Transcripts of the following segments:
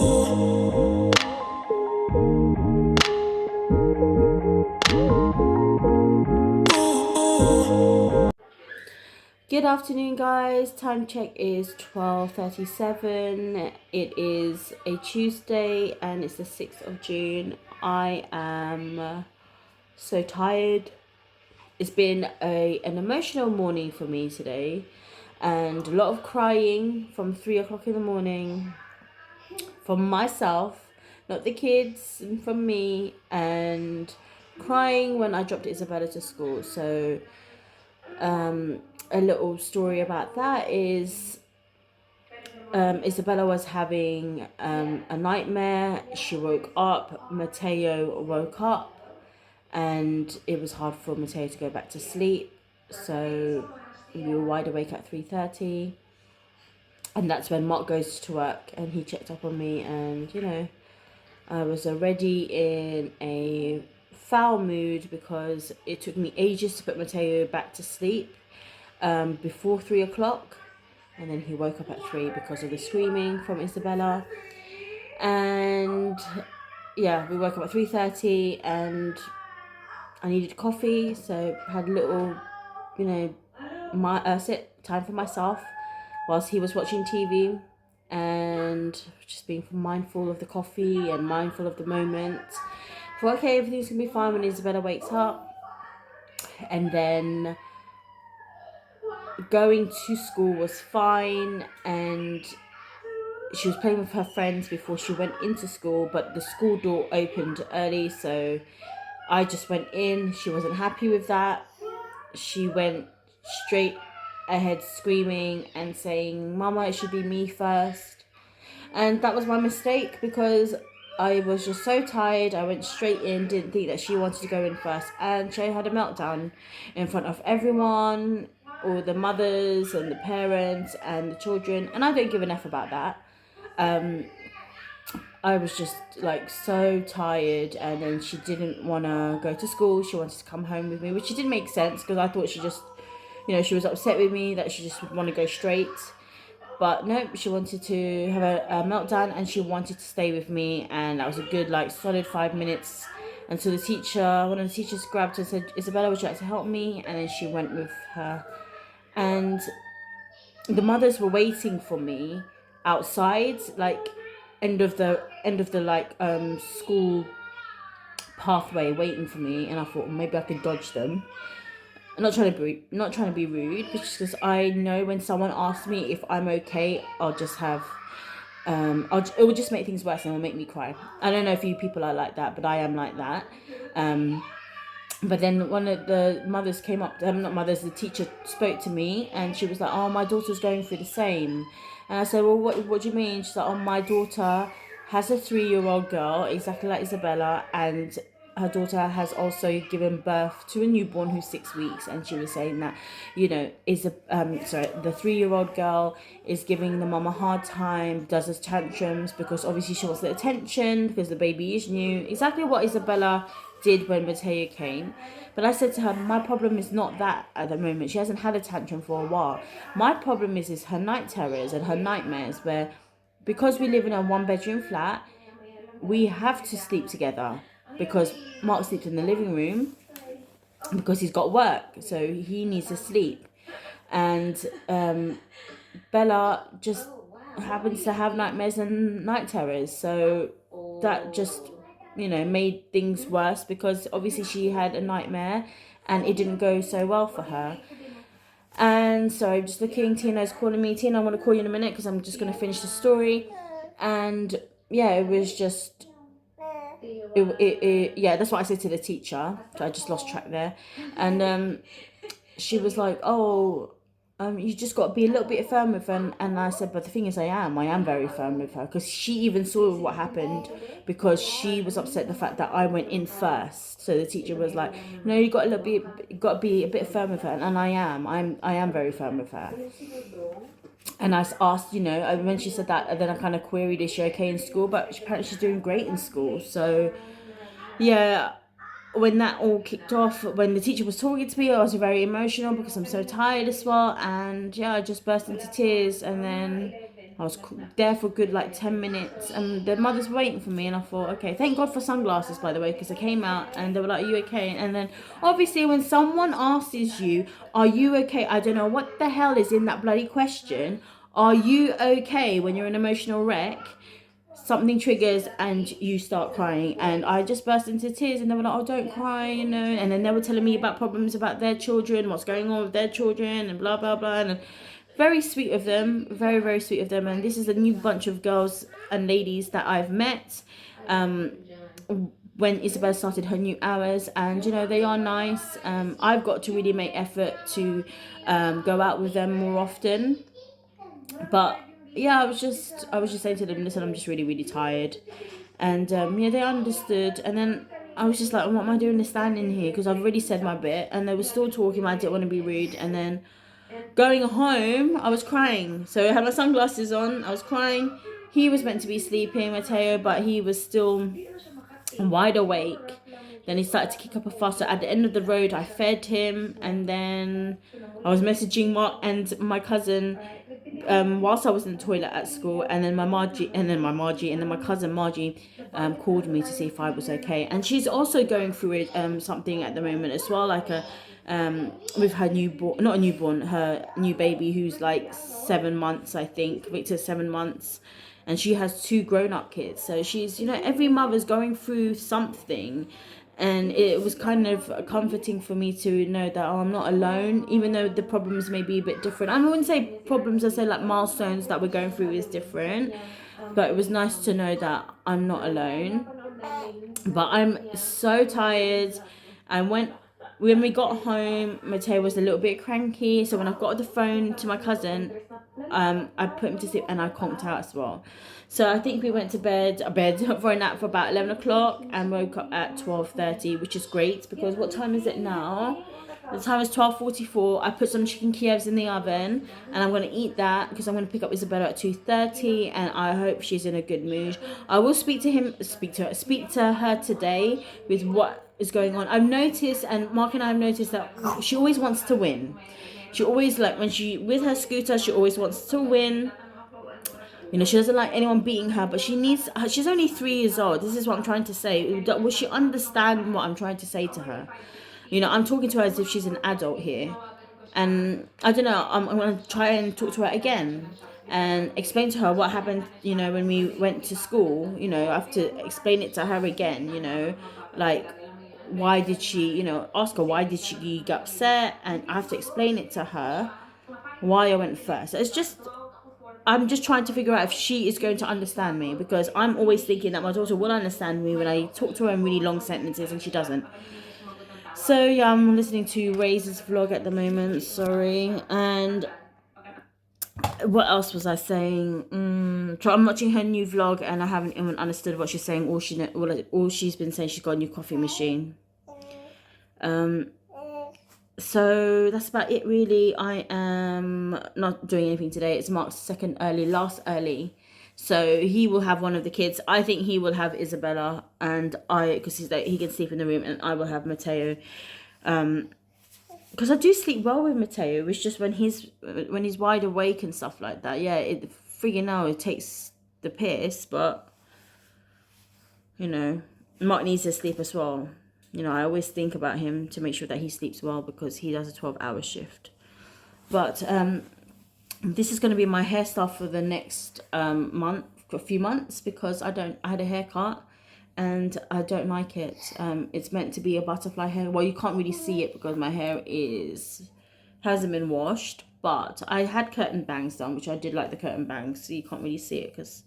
Good afternoon, guys. Time check is 12:37. It is a Tuesday and it's the 6th of June. I am so tired. It's been an emotional morning for me today, and a lot of crying from 3 o'clock in the morning from myself, not the kids, and from me, and crying when I dropped Isabella to school. So a little story about that is Isabella was having a nightmare. She woke up, Mateo woke up, and it was hard for Mateo to go back to sleep. So we were wide awake at 3:30, and that's when Mark goes to work, and he checked up on me, and I was already in a foul mood because it took me ages to put Mateo back to sleep before 3 o'clock, and then he woke up at 3 because of the screaming from Isabella. And yeah, we woke up at 3:30, and I needed coffee, so I had a little, sit time for myself whilst he was watching TV, and just being mindful of the coffee and mindful of the moment. For okay, everything's gonna be fine when Isabella wakes up. And then going to school was fine, and she was playing with her friends before she went into school, but the school door opened early, so I just went in. She wasn't happy with that. She went straight ahead screaming and saying, "Mama, it should be me first." And that was my mistake because I was just so tired. I went straight in, didn't think that she wanted to go in first, and she had a meltdown in front of everyone, all the mothers and the parents and the children, and I don't give an F about that. I was just like so tired, and then she didn't want to go to school. She wanted to come home with me, which didn't make sense because I thought she just, she was upset with me that she just would want to go straight. But no, she wanted to have a meltdown, and she wanted to stay with me, and that was a good solid 5 minutes until one of the teachers grabbed her and said, "Isabella, would you like to help me?" And then she went with her, and the mothers were waiting for me outside, end of the school pathway, waiting for me. And I thought maybe I could dodge them. I'm not trying to be rude, but just because I know when someone asks me if I'm okay, I'll just have it will just make things worse and it will make me cry. I don't know if you people are like that, but I am like that. But then one of the mothers came up, not mothers, the teacher spoke to me, and she was like, "Oh, my daughter's going through the same." And I said, "Well, what do you mean?" She's like, "Oh, my daughter has a 3-year-old girl, exactly like Isabella, and her daughter has also given birth to a newborn who's 6 weeks." And she was saying that, the 3-year-old girl is giving the mom a hard time, does her tantrums because obviously she wants the attention because the baby is new. Exactly what Isabella did when Mateo came. But I said to her, my problem is not that at the moment. She hasn't had a tantrum for a while. My problem is her night terrors and her nightmares, where because we live in a 1-bedroom flat, we have to sleep together because Mark sleeps in the living room because he's got work, so he needs to sleep. And Bella just happens to have nightmares and night terrors, so that just made things worse because obviously she had a nightmare and it didn't go so well for her. And so I'm just looking, Tina's calling me. Tina, I want to call you in a minute because I'm just going to finish the story. And yeah, it was just that's what I said to the teacher, so I just lost track there. And she was like, "Oh, you just got to be a little bit firm with her." And I said, "But the thing is, I am very firm with her because she even saw what happened because she was upset the fact that I went in first." So the teacher was like, "No, you got to be a bit firm with her," and I am very firm with her. And I asked, when she said that, then I kind of queried, is she okay in school? But apparently she's doing great in school. So yeah, when that all kicked off, when the teacher was talking to me, I was very emotional because I'm so tired as well. And yeah, I just burst into tears. And then I was there for good like 10 minutes, and the mothers were waiting for me, and I thought, okay, thank God for sunglasses, by the way, because I came out and they were like, are you okay? And then obviously when someone asks you, are you okay? I don't know what the hell is in that bloody question. Are you okay? When you're an emotional wreck, something triggers and you start crying, and I just burst into tears, and they were like, oh, don't cry, you know. And then they were telling me about problems about their children, what's going on with their children, and blah blah blah. And very sweet of them, very very sweet of them. And this is a new bunch of girls and ladies that I've met when Isabel started her new hours, and you know, they are nice. I've got to really make effort to go out with them more often, but yeah, I was just saying to them, listen, I'm just really really tired. And yeah, they understood. And then I was just like, what am I doing standing here, because I've already said my bit. And they were still talking, but I didn't want to be rude. And then going home, I was crying. So I had my sunglasses on, I was crying. He was meant to be sleeping, Mateo, but he was still wide awake. Then he started to kick up a fuss. So at the end of the road, I fed him, and then I was messaging Mark and my cousin whilst I was in the toilet at school. And then my cousin Margie called me to see if I was okay. And she's also going through it, something at the moment as well, like a with her newborn, not a newborn, her new baby, who's like 7 months, I think. Victor's 7 months. And she has 2 grown-up kids. So she's, you know, every mother's going through something. And it was kind of comforting for me to know that, oh, I'm not alone, even though the problems may be a bit different. I wouldn't say problems, I say like milestones that we're going through is different. But it was nice to know that I'm not alone. But I'm so tired. And when we got home, Mateo was a little bit cranky. So when I got the phone to my cousin, I put him to sleep, and I conked out as well. So I think we went to bed for a nap for about 11 o'clock and woke up at 12:30, which is great, because what time is it now? The time is 12:44. I put some chicken Kievs in the oven, and I'm going to eat that because I'm going to pick up Isabella at 2:30, and I hope she's in a good mood. I will speak to her today with what is going on. I've noticed, and Mark and I have noticed, that she always wants to win. She always, like, when she with her scooter, she always wants to win. You know, she doesn't like anyone beating her, but she's only 3 years old. This is what I'm trying to say. Will she understand what I'm trying to say to her? You know, I'm talking to her as if she's an adult here. And I don't know, I'm going to try and talk to her again and explain to her what happened, you know, when we went to school. You know, I have to explain it to her again, you know, like, why did she, you know, ask her why did she get upset, and I have to explain it to her why I went first. It's just, I'm just trying to figure out if she is going to understand me, because I'm always thinking that my daughter will understand me when I talk to her in really long sentences, and she doesn't. So yeah, I'm listening to Ray's vlog at the moment, sorry. And what else was I saying? So I'm watching her new vlog, and I haven't even understood what she's saying. All she's been saying, she's got a new coffee machine. So that's about it, really. I am not doing anything today. It's Mark's last early. So he will have one of the kids. I think he will have Isabella, and because he can sleep in the room, and I will have Mateo. Because I do sleep well with Mateo. It's just when he's wide awake and stuff like that. Yeah, it friggin' hell, it takes the piss, but you know, Mark needs to sleep as well. You know, I always think about him to make sure that he sleeps well, because he does a 12-hour shift. But this is going to be my hairstyle for the next for a few months, because I had a haircut and I don't like it. It's meant to be a butterfly hair. Well, you can't really see it because my hair hasn't been washed, but I had curtain bangs done, which I did like the curtain bangs, so you can't really see it because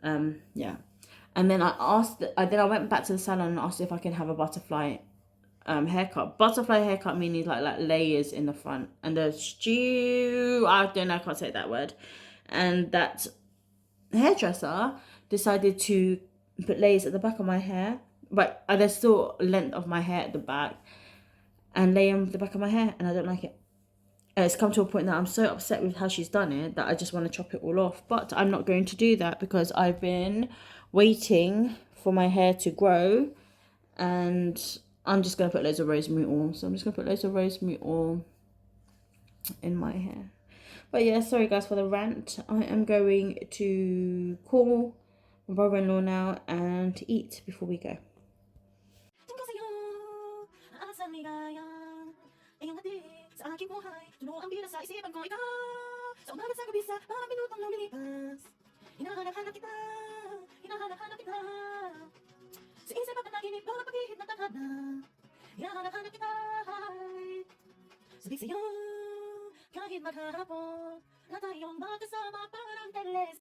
yeah. And then I went back to the salon and asked if I can have a butterfly haircut. Butterfly haircut meaning like layers in the front, and I don't know, I can't say that word. And that hairdresser decided to put layers at the back of my hair, but there's still length of my hair at the back, and lay on the back of my hair, and I don't like it. It's come to a point that I'm so upset with how she's done it that I just want to chop it all off. But I'm not going to do that, because I've been waiting for my hair to grow, and I'm just going to put loads of rosemary oil. So I'm just going to put loads of rosemary oil in my hair. But yeah, sorry guys for the rant. I am going to call my brother-in-law now and eat before we go. Kahit maghapon na tayong magkasama parang teles.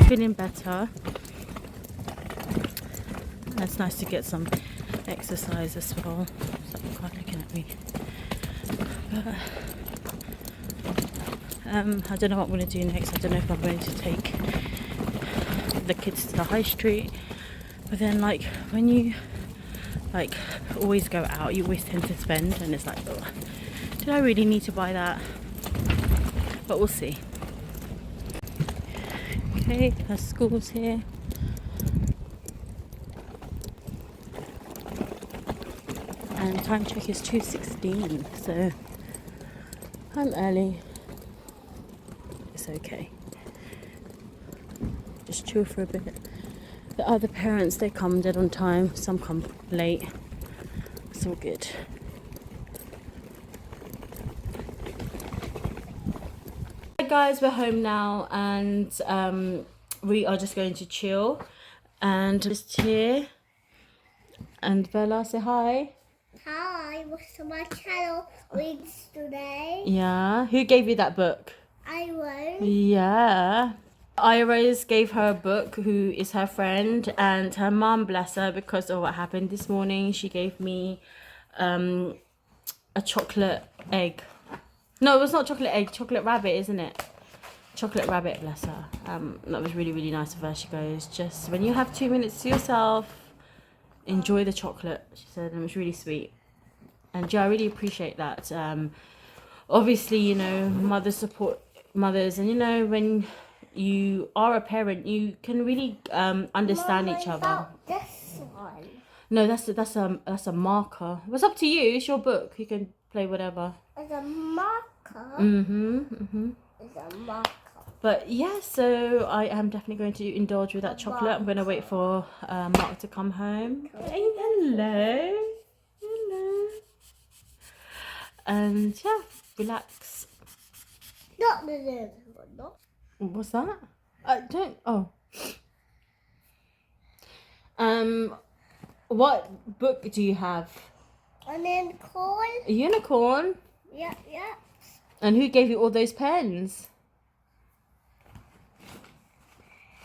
Feeling better. It's nice to get some exercise as well. Someone quite looking at me. But, I don't know what I'm going to do next. I don't know if I'm going to take the kids to the high street. But then, like, when you like always go out, you always tend to spend, and it's like, oh, did I really need to buy that? But we'll see. Okay, our school's here. And time check is 2:16, so I'm early. It's okay. Just chill for a bit. The other parents, they come dead on time. Some come late. It's all good. Guys, we're home now, and we are just going to chill and just here. And Bella, say hi. Hi, what's my channel reads today? Yeah, who gave you that book? I will. Yeah, Iris gave her a book, who is her friend, and her mum, bless her, because of what happened this morning, she gave me a chocolate egg. No, it was not chocolate egg, chocolate rabbit, isn't it? Chocolate rabbit, bless her. That was really, really nice of her. She goes, just when you have 2 minutes to yourself, enjoy the chocolate, she said, and it was really sweet. And yeah, I really appreciate that. Obviously, you know, mothers support mothers, and you know, when you are a parent, you can really understand Mom, each I other. found this one. No, that's a marker. It's up to you. It's your book. You can play whatever. It's a marker. It's a marker. But yeah, so I am definitely going to indulge with that chocolate. I'm going to wait for Mark to come home. Hey, hello. Hello. And yeah, relax. Not the little one, no. What's that? I don't. Oh. What book do you have? And then corn. A unicorn. Yeah. And who gave you all those pens?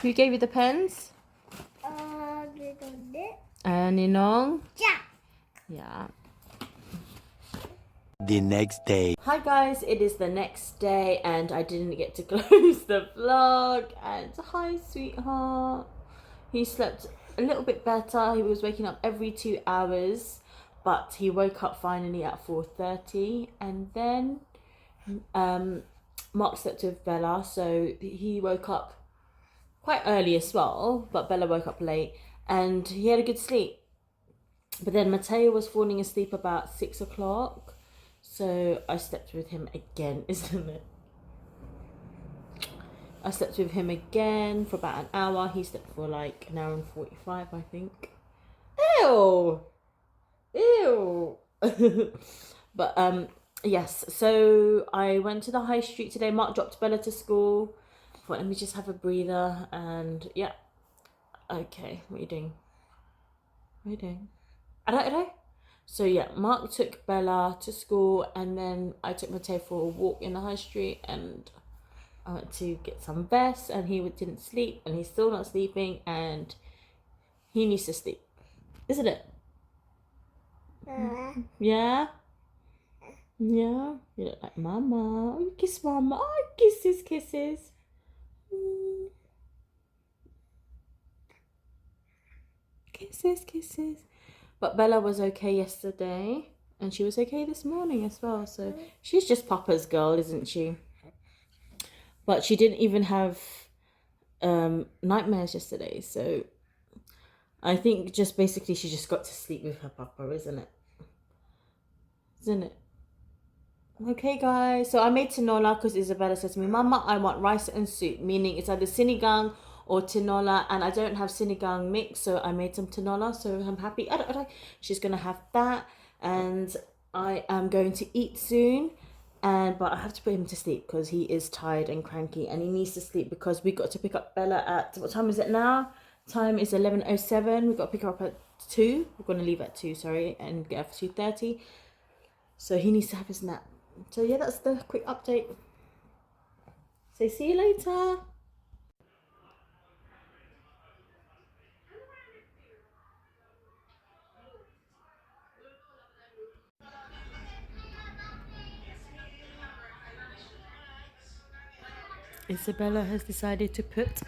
Who gave you the pens? Little bit. Ninong. Yeah. Yeah. The next day. Hi guys, it is the next day and I didn't get to close the vlog. And hi sweetheart. He slept a little bit better. He was waking up every 2 hours, but he woke up finally at 4:30, and then Mark slept with Bella, so he woke up quite early as well, but Bella woke up late and he had a good sleep. But then Mateo was falling asleep about 6 o'clock, so I slept with him again, isn't it? I slept with him again for about an hour. He slept for like an hour and 45, I think. Ew! Ew! But yes, so I went to the high street today. Mark dropped Bella to school. Thought, let me just have a breather, and yeah. Okay, what are you doing? What are you doing? I. So yeah, Mark took Bella to school, and then I took Mateo for a walk in the high street, and I went to get some vest, and he didn't sleep, and he's still not sleeping, and he needs to sleep, isn't it? Yeah. Yeah, you look like Mama. Oh, you kiss Mama. Oh, kisses. Mm. Kisses. But Bella was okay yesterday, and she was okay this morning as well. So she's just Papa's girl, isn't she? But she didn't even have nightmares yesterday. So I think just basically she just got to sleep with her Papa, isn't it? Okay, guys, so I made tinola because Isabella said to me, Mama, I want rice and soup, meaning it's either sinigang or tinola, and I don't have sinigang mix, so I made some tinola, so I'm happy. She's going to have that, and I am going to eat soon, but I have to put him to sleep because he is tired and cranky, and he needs to sleep because we got to pick up Bella at, what time is it now? Time is 11:07. We've got to pick her up at 2. We're going to leave at 2, sorry, and get her for 2:30. So he needs to have his nap. So yeah, that's the quick update. So see you later. Isabella has decided to put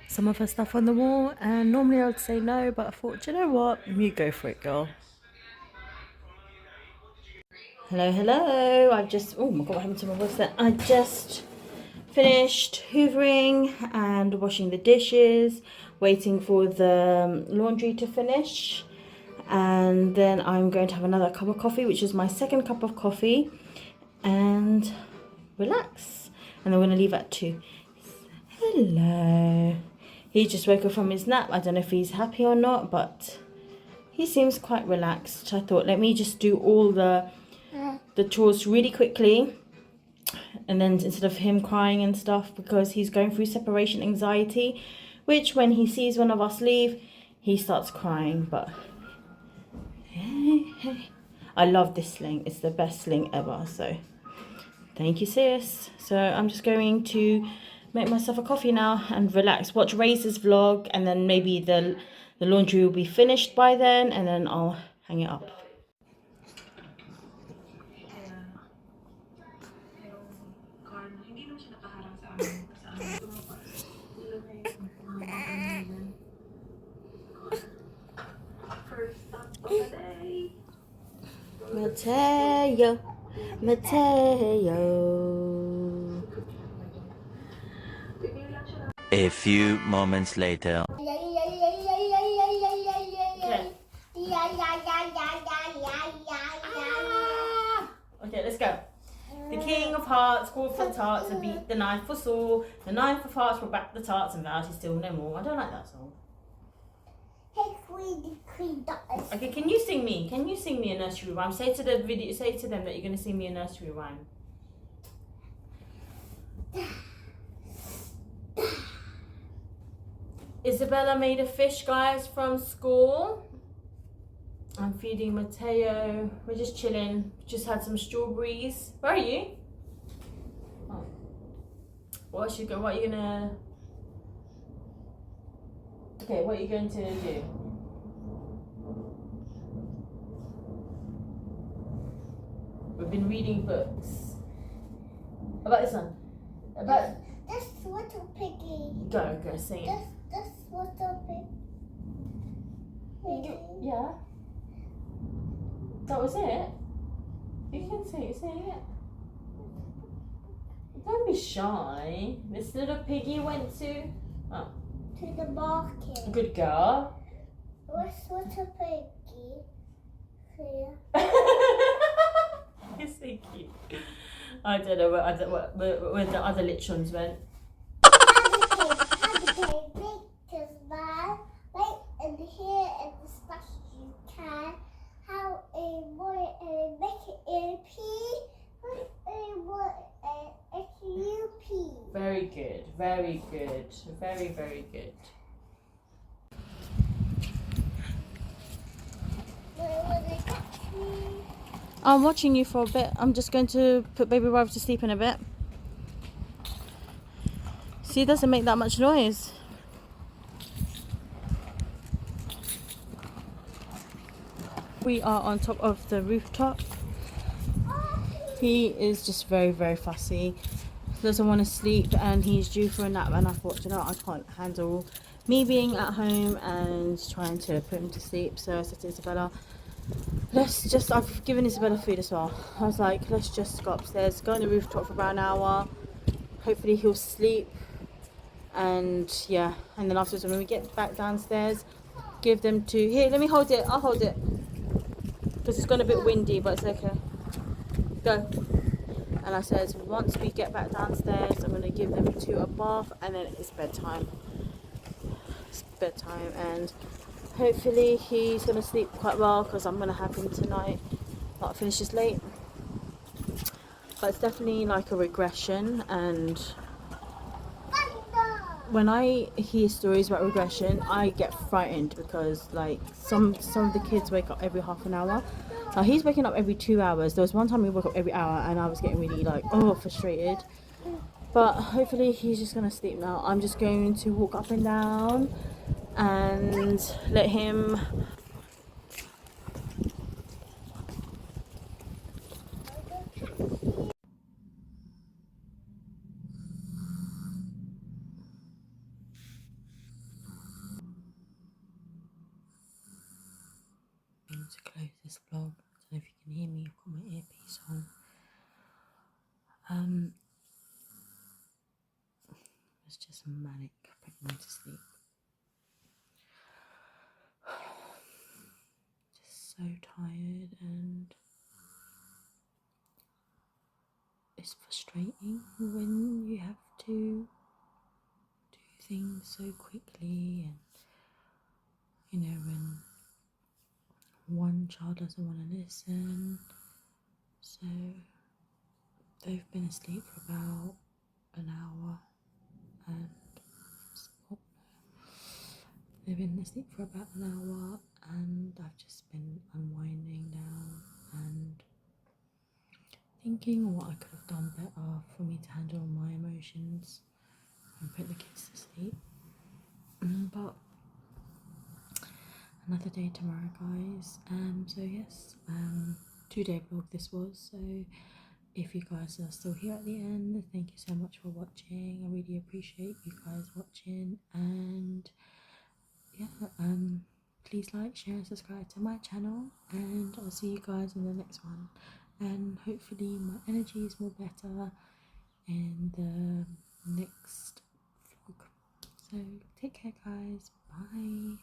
some of her stuff on the wall, and normally I would say no, but I thought, you know what, you go for it, girl. Hello. I've just, oh my god, what happened to my voice there? I just finished hoovering and washing the dishes, waiting for the laundry to finish, and then I'm going to have another cup of coffee, which is my second cup of coffee, and relax. And then we're going to leave at 2. Hello. He just woke up from his nap. I don't know if he's happy or not, but he seems quite relaxed. I thought, let me just do all the chores really quickly, and then instead of him crying and stuff, because he's going through separation anxiety, which when he sees one of us leave, he starts crying. But hey, I love this sling. It's the best sling ever. So thank you, sis. So I'm just going to make myself a coffee now and relax, watch Raze's vlog, and then maybe the laundry will be finished by then, and then I'll hang it up. Mateo. A few moments later. Okay, let's go. The king of hearts called for tarts and beat the knife for sore. The knife of hearts brought back the tarts and vowed he's still no more. I don't like that song. Okay, can you sing me? Can you sing me a nursery rhyme? Say to the video. Say to them that you're going to sing me a nursery rhyme. Isabella made a fish, guys, from school. I'm feeding Mateo. We're just chilling. Just had some strawberries. Where are you? Oh. What are you gonna? Okay, what are you going to do? We've been reading books. About this one. About. This little piggy. Go, sing it. This little piggy. Yeah. That was it? You can say it. Don't be shy. This little piggy went to... Oh, To the market. good girl. What's a piggy? Here. You're so cute. I don't know where the other litrons went. Okay, because man, right in here in the stuff you can how a boy and make it in a P, a boy and a UP. Very good, very good, very, very good. I'm watching you for a bit. I'm just going to put baby Rive to sleep in a bit. See, it doesn't make that much noise. We are on top of the rooftop. He is just very, very fussy. Doesn't want to sleep and he's due for a nap, and I thought, you know, I can't handle me being at home and trying to put him to sleep. So I said to Isabella, I've given Isabella food as well. I was like, let's just go upstairs, go on the rooftop for about an hour. Hopefully he'll sleep. And yeah, and then afterwards when we get back downstairs, give them to, here, let me hold it, I'll hold it. Because it's gone a bit windy, but it's okay. Go. And I said, once we get back downstairs, I'm going to give them to a bath, and then it's bedtime. It's bedtime, and hopefully he's going to sleep quite well, because I'm going to have him tonight. But it finishes late. But it's definitely like a regression, and when I hear stories about regression, I get frightened, because like some of the kids wake up every half an hour. Now he's waking up every 2 hours. There was one time he woke up every hour, and I was getting really like, oh, frustrated. But hopefully he's just gonna sleep now. I'm just going to walk up and down and let him. To close this vlog. I don't know if you can hear me, I've got my earpiece on. It's just manic putting me to sleep. Just so tired, and it's frustrating when you have to do things so quickly, and you know, when one child doesn't want to listen. So they've been asleep for about an hour, and they've been asleep for about an hour, and I've just been unwinding down and thinking what I could have done better for me to handle my emotions and put the kids to sleep. But another day tomorrow, guys. So yes, 2-day vlog this was. So if you guys are still here at the end, thank you so much for watching. I really appreciate you guys watching, and yeah, please like, share and subscribe to my channel, and I'll see you guys in the next one. And hopefully my energy is more better in the next vlog. So take care, guys. Bye.